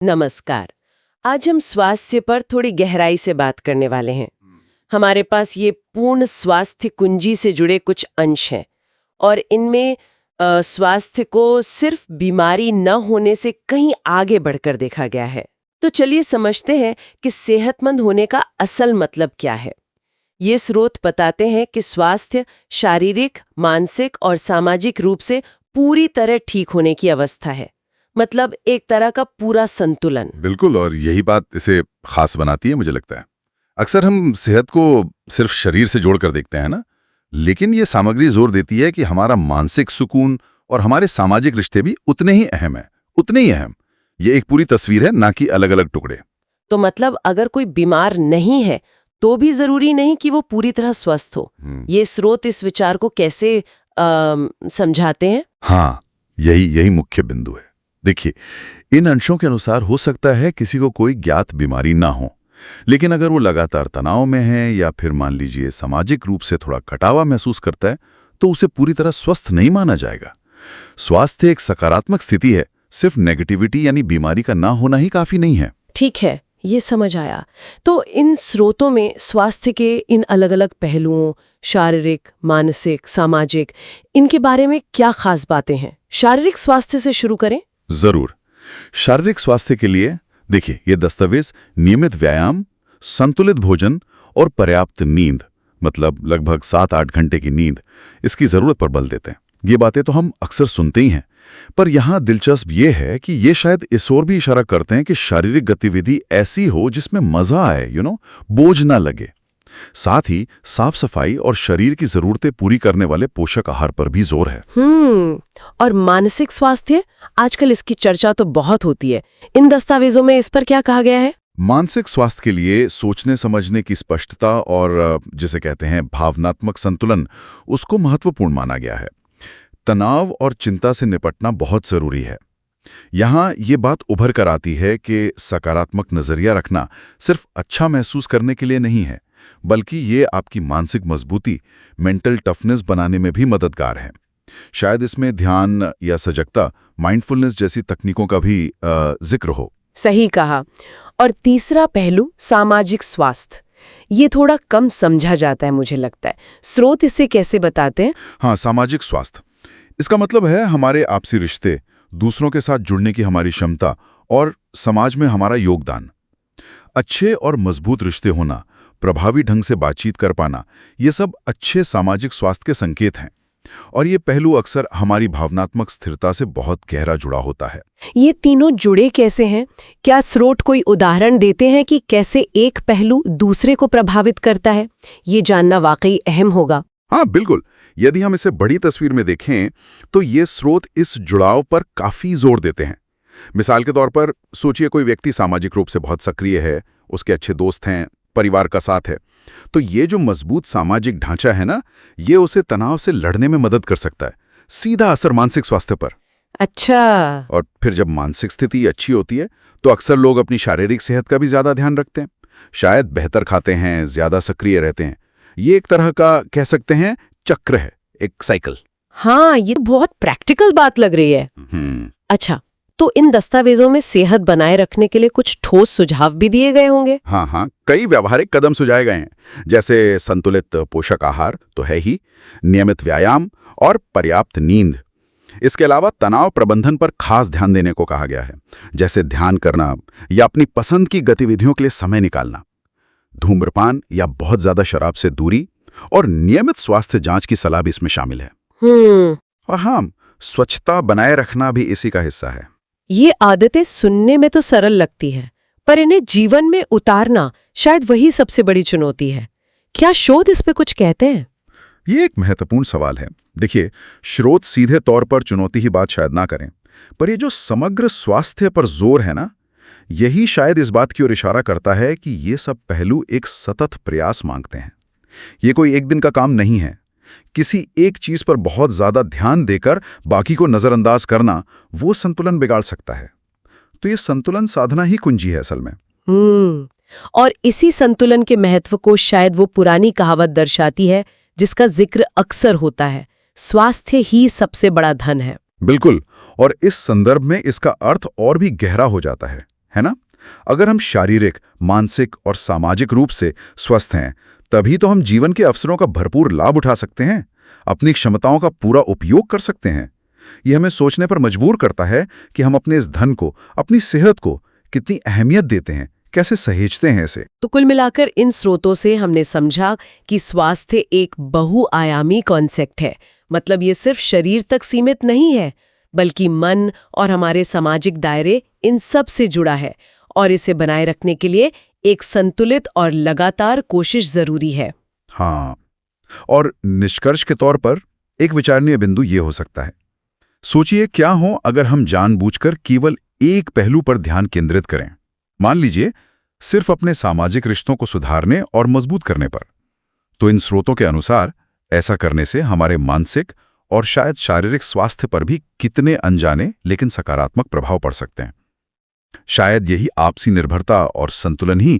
नमस्कार। आज हम स्वास्थ्य पर थोड़ी गहराई से बात करने वाले हैं। हमारे पास ये पूर्ण स्वास्थ्य कुंजी से जुड़े कुछ अंश हैं और इनमें स्वास्थ्य को सिर्फ बीमारी न होने से कहीं आगे बढ़कर देखा गया है। तो चलिए समझते हैं कि सेहतमंद होने का असल मतलब क्या है। ये स्रोत बताते हैं कि स्वास्थ्य शारीरिक, मानसिक और सामाजिक रूप से पूरी तरह ठीक होने की अवस्था है, मतलब एक तरह का पूरा संतुलन। बिल्कुल, और यही बात इसे खास बनाती है मुझे लगता है। अक्सर हम सेहत को सिर्फ शरीर से जोड़कर देखते हैं ना, लेकिन ये सामग्री जोर देती है कि हमारा मानसिक सुकून और हमारे सामाजिक रिश्ते भी उतने ही अहम है, उतने ही अहम। ये एक पूरी तस्वीर है, ना कि अलग अलग टुकड़े। तो मतलब अगर कोई बीमार नहीं है तो भी जरूरी नहीं कि वो पूरी तरह स्वस्थ हो। ये स्रोत इस विचार को कैसे समझाते हैं? हाँ, यही मुख्य बिंदु है। देखिए, इन अंशों के अनुसार हो सकता है किसी को कोई ज्ञात बीमारी ना हो, लेकिन अगर वो लगातार तनाव में है या फिर मान लीजिए सामाजिक रूप से थोड़ा कटावा महसूस करता है, तो उसे पूरी तरह स्वस्थ नहीं माना जाएगा। स्वास्थ्य एक सकारात्मक स्थिति है, सिर्फ नेगेटिविटी यानी बीमारी का ना होना ही काफी नहीं है। ठीक है, ये समझ आया। तो इन स्रोतों में स्वास्थ्य के इन अलग-अलग पहलुओं, शारीरिक, मानसिक, सामाजिक, इनके बारे में क्या खास बातें हैं? शारीरिक स्वास्थ्य से शुरू करें। जरूर। शारीरिक स्वास्थ्य के लिए देखिए, ये दस्तावेज नियमित व्यायाम, संतुलित भोजन और पर्याप्त नींद, मतलब लगभग 7-8 घंटे की नींद, इसकी जरूरत पर बल देते हैं। ये बातें तो हम अक्सर सुनते ही हैं, पर यहाँ दिलचस्प ये है कि ये शायद इस ओर भी इशारा करते हैं कि शारीरिक गतिविधि ऐसी हो जिसमें मजा आए, बोझ ना लगे। साथ ही साफ सफाई और शरीर की जरूरतें पूरी करने वाले पोषक आहार पर भी जोर है। और मानसिक स्वास्थ्य, आजकल इसकी चर्चा तो बहुत होती है। इन दस्तावेजों में इस पर क्या कहा गया है? मानसिक स्वास्थ्य के लिए सोचने समझने की स्पष्टता और जिसे कहते हैं भावनात्मक संतुलन, उसको महत्वपूर्ण माना गया है। तनाव और चिंता से निपटना बहुत जरूरी है। यहाँ ये बात उभर कर आती है कि सकारात्मक नजरिया रखना सिर्फ अच्छा महसूस करने के लिए नहीं है, बल्कि ये आपकी मानसिक मजबूती, मेंटल टफनेस बनाने में भी मददगार है। शायद इसमें ध्यान या सजगता, माइंडफुलनेस जैसी तकनीकों का भी जिक्र हो। सही कहा। और तीसरा पहलू, सामाजिक स्वास्थ्य, ये थोड़ा कम समझा जाता है मुझे लगता है। स्रोत इसे कैसे बताते हैं? हाँ, सामाजिक स्वास्थ्य, इसका मतलब है हमारे आपसी रिश्ते, दूसरों के साथ जुड़ने की हमारी क्षमता और समाज में हमारा योगदान। अच्छे और मजबूत रिश्ते होना, प्रभावी ढंग से बातचीत कर पाना, ये सब अच्छे सामाजिक स्वास्थ्य के संकेत हैं। और ये पहलू अक्सर हमारी भावनात्मक स्थिरता से बहुत गहरा जुड़ा होता है। ये तीनों जुड़े कैसे हैं? क्या स्रोत कोई उदाहरण देते हैं कि कैसे एक पहलू दूसरे को प्रभावित करता है? ये जानना वाकई अहम होगा। हाँ, बिल्कुल। यदि हम इसे बड़ी तस्वीर में देखें तो ये स्रोत इस जुड़ाव पर काफी जोर देते हैं। मिसाल के तौर पर सोचिए, कोई व्यक्ति सामाजिक रूप से बहुत सक्रिय है, उसके अच्छे दोस्त हैं, परिवार का साथ है, तो ये जो मजबूत सामाजिक ढांचा है ना, ये उसे तनाव से लड़ने में मदद कर सकता है। सीधा असर मानसिक स्वास्थ्य पर। अच्छा। और फिर जब मानसिक स्थिति अच्छी होती है तो अक्सर लोग अपनी शारीरिक सेहत का भी ज्यादा ध्यान रखते हैं, शायद बेहतर खाते हैं, ज्यादा सक्रिय रहते हैं। ये एक तरह का कह सकते हैं चक्र है, एक साइकिल। हाँ, ये तो बहुत प्रैक्टिकल बात लग रही है। अच्छा, तो इन दस्तावेजों में सेहत बनाए रखने के लिए कुछ ठोस सुझाव भी दिए गए होंगे? हाँ, कई व्यावहारिक कदम सुझाए गए हैं, जैसे संतुलित पोषक आहार तो है ही, नियमित व्यायाम और पर्याप्त नींद। इसके अलावा तनाव प्रबंधन पर खास ध्यान देने को कहा गया है, जैसे ध्यान करना या अपनी पसंद की गतिविधियों के लिए समय निकालना। धूम्रपान या बहुत ज्यादा शराब से दूरी और नियमित स्वास्थ्य जांच की सलाह भी इसमें शामिल है। और हाँ, स्वच्छता बनाए रखना भी इसी का हिस्सा है। ये आदतें सुनने में तो सरल लगती है, पर इन्हें जीवन में उतारना शायद वही सबसे बड़ी चुनौती है। क्या शोध इस पे कुछ कहते हैं? ये एक महत्वपूर्ण सवाल है। देखिए, स्रोत सीधे तौर पर चुनौती ही बात शायद ना करें, पर ये जो समग्र स्वास्थ्य पर जोर है ना, यही शायद इस बात की ओर इशारा करता है कि ये सब पहलू एक सतत प्रयास मांगते हैं। ये कोई एक दिन का काम नहीं है। किसी एक चीज पर बहुत ज्यादा ध्यान देकर बाकी को नजरअंदाज करना वो संतुलन बिगाड़ सकता है। तो ये संतुलन साधना ही कुंजी है असल में। और इसी संतुलन के महत्व को शायद वो पुरानी कहावत दर्शाती है जिसका जिक्र अक्सर होता है, स्वास्थ्य ही सबसे बड़ा धन है। बिल्कुल, और इस संदर्भ में इसका अर्थ और भी गहरा हो जाता है। है ना? अगर हम शारीरिक, मानसिक और सामाजिक रूप से स्वस्थ हैं, तभी तो हम जीवन के अवसरों का भरपूर लाभ उठा सकते हैं, अपनी क्षमताओं का पूरा उपयोग कर सकते हैं। यह हमें सोचने पर मजबूर करता है कि हम अपने इस धन को, अपनी सेहत को कितनी अहमियत देते हैं, कैसे सहेजते हैं इसे। तो कुल मिलाकर इन स्रोतों से हमने समझा कि स्वास्थ्य एक बहुआयामी कॉन्सेप्ट है। मतलब ये सिर्फ शरीर तक सीमित नहीं है, बल्कि मन और हमारे सामाजिक दायरे इन सब से जुड़ा है, और इसे बनाए रखने के लिए एक संतुलित और लगातार कोशिश जरूरी है। हाँ, और निष्कर्ष के तौर पर एक विचारणीय बिंदु ये हो सकता है। सोचिए क्या हो अगर हम जानबूझकर केवल एक पहलू पर ध्यान केंद्रित करें। मान लीजिए सिर्फ अपने सामाजिक रिश्तों को सुधारने और मजबूत करने पर। तो इन स्रोतों के अनुसार ऐसा करने से हमारे मानसिक और शायद शारीरिक स्वास्थ्य पर भी कितने अनजाने लेकिन सकारात्मक प्रभाव पड़ सकते हैं। शायद यही आपसी निर्भरता और संतुलन ही